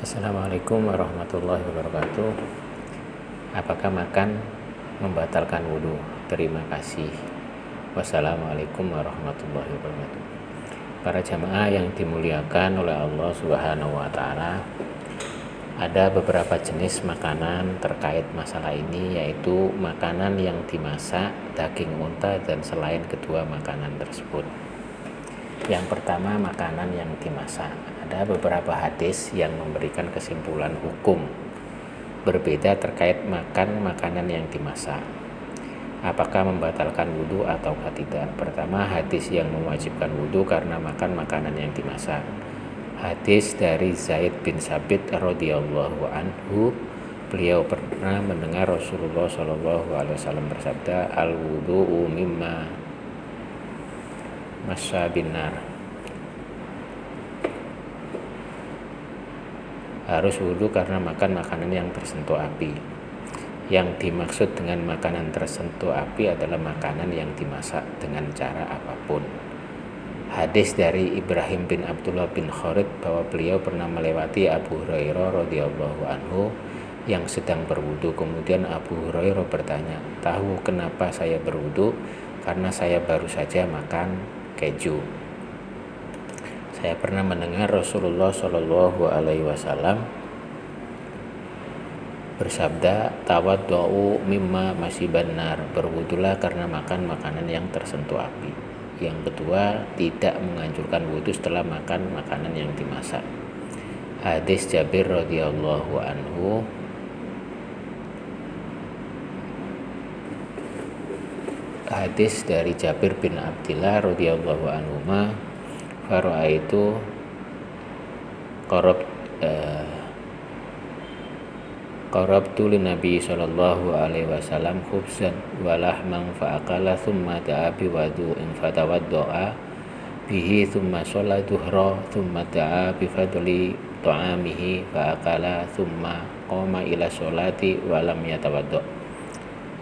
Assalamualaikum warahmatullahi wabarakatuh. Apakah makan membatalkan wudhu? Terima kasih. Wassalamualaikum warahmatullahi wabarakatuh. Para jamaah yang dimuliakan oleh Allah Subhanahu wa Ta'ala, ada beberapa jenis makanan terkait masalah ini, yaitu makanan yang dimasak, daging unta, dan selain kedua makanan tersebut. Yang pertama, makanan yang dimasak. Ada beberapa hadis yang memberikan kesimpulan hukum berbeda terkait makan makanan yang dimasak. Apakah membatalkan wudhu ataukah tidak? Pertama, hadis yang mewajibkan wudhu karena makan makanan yang dimasak. Hadis dari Zaid bin Sabit radhiyallahu anhu, beliau pernah mendengar Rasulullah SAW bersabda, al-wudhu'u mimma massa binar. Harus wudhu karena makan makanan yang tersentuh api. Yang dimaksud dengan makanan tersentuh api adalah makanan yang dimasak dengan cara apapun. Hadis dari Ibrahim bin Abdullah bin Khurid bahwa beliau pernah melewati Abu Hurairah radhiyallahu anhu yang sedang berwudhu. Kemudian Abu Hurairah bertanya, "Tahu kenapa saya berwudhu? Karena saya baru saja makan keju." Saya pernah mendengar Rasulullah Shallallahu Alaihi Wasallam bersabda, tawaddu'u mimma masih benar, berwudulah karena makan makanan yang tersentuh api. Yang kedua, tidak menganjurkan wudhu setelah makan makanan yang dimasak. Hadis Jabir radhiyallahu anhu, hadis dari Jabir bin Abdillah radhiyallahu anhu, fara'aitu qarabtu lin Nabi sallallahu alaihi wasallam khubzan wa lahman fa akala thumma da'a bi wudu'in fatawadda'a bihi thumma shalla dhuhra thumma da'a bi fadli ta'amihi fa akala thumma qama ila sholati wa lam yatawadda'.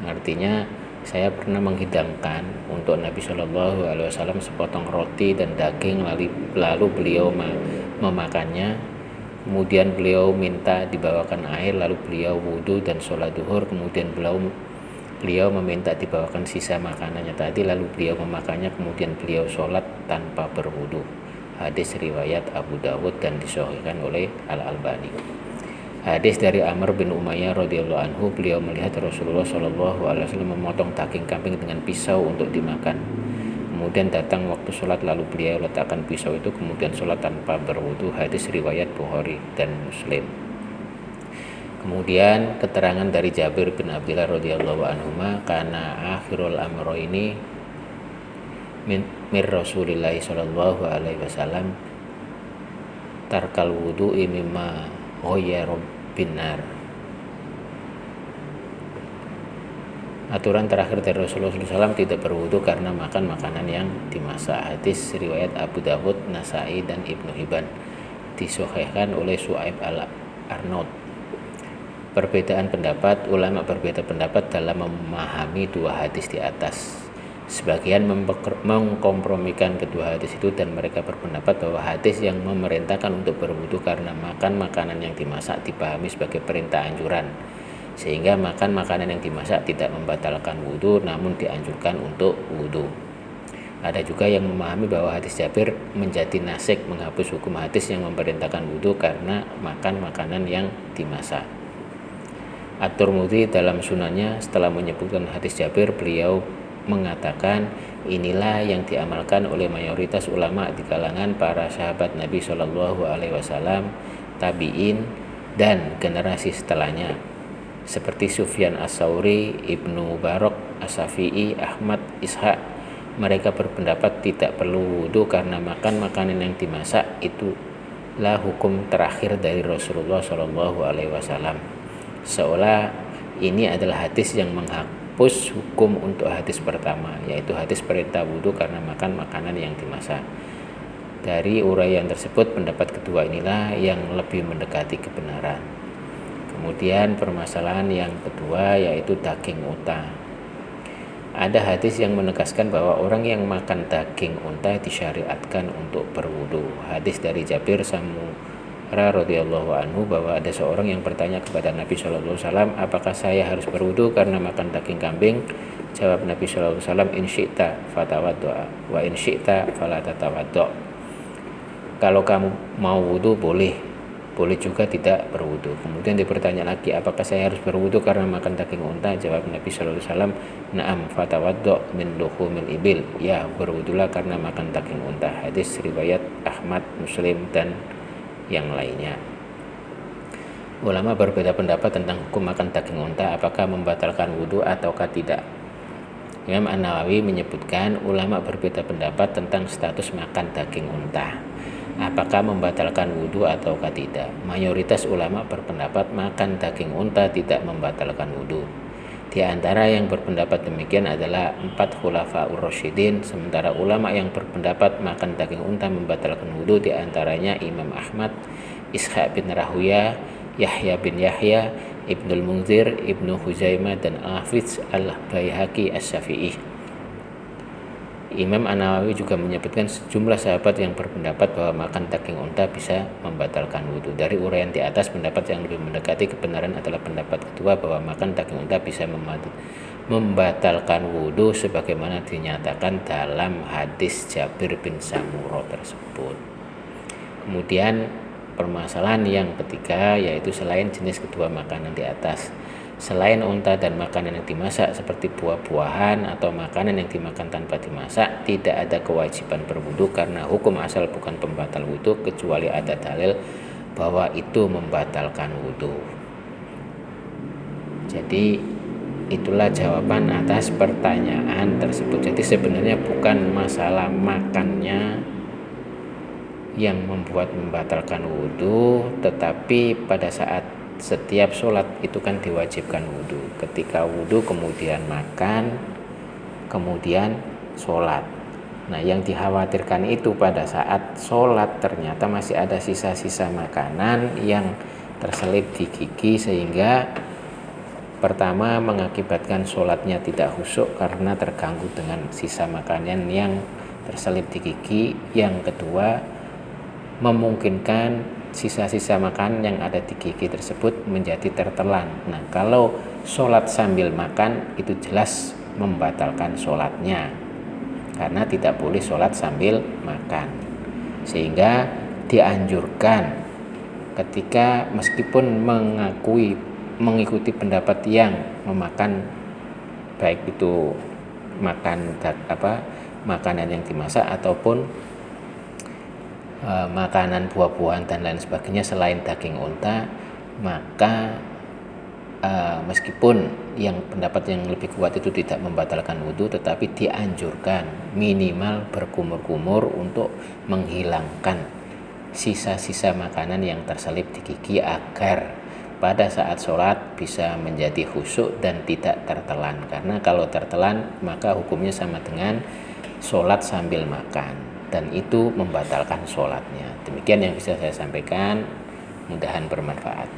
Artinya, saya pernah menghidangkan untuk Nabi Shallallahu Alaihi Wasallam sepotong roti dan daging, lalu beliau memakannya. Kemudian beliau minta dibawakan air, lalu beliau wudhu dan sholat duhur. Kemudian beliau meminta dibawakan sisa makanannya tadi, lalu beliau memakannya. Kemudian beliau sholat tanpa berwudhu. Hadis riwayat Abu Dawud dan disahihkan oleh Al-Albani. Hadis dari Amr bin Umayyah radhiyallahu anhu, beliau melihat Rasulullah Shallallahu Alaihi Wasallam memotong daging kambing dengan pisau untuk dimakan. Kemudian datang waktu sholat, lalu beliau letakkan pisau itu, kemudian sholat tanpa berwudu. Hadis riwayat Bukhari dan Muslim. Kemudian keterangan dari Jabir bin Abdillah radhiyallahu anhu, karena akhirul amro ini mir Rasulillah Shallallahu Alaihi Wasallam tarkal wudu'i mimma ghayyara binar. Aturan terakhir dari Rasulullah SAW tidak berwudu karena makan makanan yang dimasak. Hadis riwayat Abu Dawud, Nasai, dan Ibnu Hibban, disahihkan oleh Su'aib al-Arnaud. Perbedaan pendapat, ulama berbeda pendapat dalam memahami dua hadis di atas. Sebagian mengkompromikan kedua hadis itu dan mereka berpendapat bahwa hadis yang memerintahkan untuk berwudu karena makan makanan yang dimasak dipahami sebagai perintah anjuran, sehingga makan makanan yang dimasak tidak membatalkan wudu namun dianjurkan untuk wudu. Ada juga yang memahami bahwa hadis Jabir menjadi nasik, menghapus hukum hadis yang memerintahkan wudu karena makan makanan yang dimasak. At-Tirmidzi dalam sunannya setelah menyebutkan hadis Jabir, beliau mengatakan, inilah yang diamalkan oleh mayoritas ulama di kalangan para sahabat Nabi Shallallahu Alaihi Wasallam, tabi'in, dan generasi setelahnya, seperti Sufyan As-Tsauri, Ibnu Mubarak, As-Syafi'i, Ahmad, Ishaq. Mereka berpendapat tidak perlu wudu karena makan makanan yang dimasak itulah hukum terakhir dari Rasulullah Shallallahu Alaihi Wasallam. Seolah ini adalah hadis yang menghapus hukum untuk hadis pertama, yaitu hadis perintah wudu karena makan makanan yang dimasak. Dari uraian tersebut, pendapat kedua inilah yang lebih mendekati kebenaran. Kemudian permasalahan yang kedua yaitu daging unta. Ada hadis yang menegaskan bahwa orang yang makan daging unta disyariatkan untuk berwudu. Hadis dari Jabir radhiyallahu anhu bahwa ada seorang yang bertanya kepada Nabi Shallallahu Alaihi Wasallam, apakah saya harus berwudu karena makan daging kambing? Jawab Nabi Shallallahu Alaihi Wasallam, in syi'ta fatawaddo'a wa in syi'ta fala tatawaddo'. Kalau kamu mau wudu boleh juga tidak berwudu. Kemudian dipertanya lagi, apakah saya harus berwudu karena makan daging unta? Jawab Nabi Shallallahu Alaihi Wasallam, na'am fatawaddo' min luhumil ibil. Ya, berwudulah karena makan daging unta. Hadis riwayat Ahmad, Muslim dan yang lainnya. Ulama berbeda pendapat tentang hukum makan daging unta, apakah membatalkan wudu ataukah tidak. Imam An-Nawawi menyebutkan ulama berbeda pendapat tentang status makan daging unta, apakah membatalkan wudu ataukah tidak. Mayoritas ulama berpendapat makan daging unta tidak membatalkan wudu. Di antara yang berpendapat demikian adalah 4 khulafaur rasyidin, sementara ulama yang berpendapat makan daging unta membatalkan wudu di antaranya Imam Ahmad, Ishaq bin Rahuyah, Yahya bin Yahya, Ibnul Munzir, Ibnu Huzaimah dan Al-Hafiz Al-Baihaqi Asy-Syafi'i. Imam An-Nawawi juga menyebutkan sejumlah sahabat yang berpendapat bahwa makan daging unta bisa membatalkan wudu. Dari uraian di atas, pendapat yang lebih mendekati kebenaran adalah pendapat kedua, bahwa makan daging unta bisa membatalkan wudu sebagaimana dinyatakan dalam hadis Jabir bin Samurah tersebut. Kemudian permasalahan yang ketiga yaitu selain jenis kedua makanan di atas, selain unta dan makanan yang dimasak seperti buah-buahan atau makanan yang dimakan tanpa dimasak, tidak ada kewajiban berwudu karena hukum asal bukan pembatal wudu kecuali ada dalil bahwa itu membatalkan wudu. Jadi itulah jawaban atas pertanyaan tersebut. Jadi sebenarnya bukan masalah makannya yang membuat membatalkan wudu, tetapi pada saat setiap sholat itu kan diwajibkan wudu. Ketika wudu kemudian makan, kemudian sholat. Nah, yang dikhawatirkan itu pada saat sholat ternyata masih ada sisa-sisa makanan yang terselip di gigi, sehingga pertama mengakibatkan sholatnya tidak khusyuk karena terganggu dengan sisa makanan yang terselip di gigi. Yang kedua, memungkinkan sisa-sisa makanan yang ada di gigi tersebut menjadi tertelan. Nah, kalau sholat sambil makan itu jelas membatalkan sholatnya, karena tidak boleh sholat sambil makan. Sehingga dianjurkan ketika meskipun mengikuti pendapat yang memakan baik itu makanan yang dimasak ataupun makanan buah-buahan dan lain sebagainya selain daging unta, maka meskipun yang pendapat yang lebih kuat itu tidak membatalkan wudu, tetapi dianjurkan minimal berkumur-kumur untuk menghilangkan sisa-sisa makanan yang terselip di gigi agar pada saat sholat bisa menjadi khusyuk dan tidak tertelan. Karena kalau tertelan maka hukumnya sama dengan sholat sambil makan dan itu membatalkan sholatnya. Demikian yang bisa saya sampaikan, mudahan bermanfaat.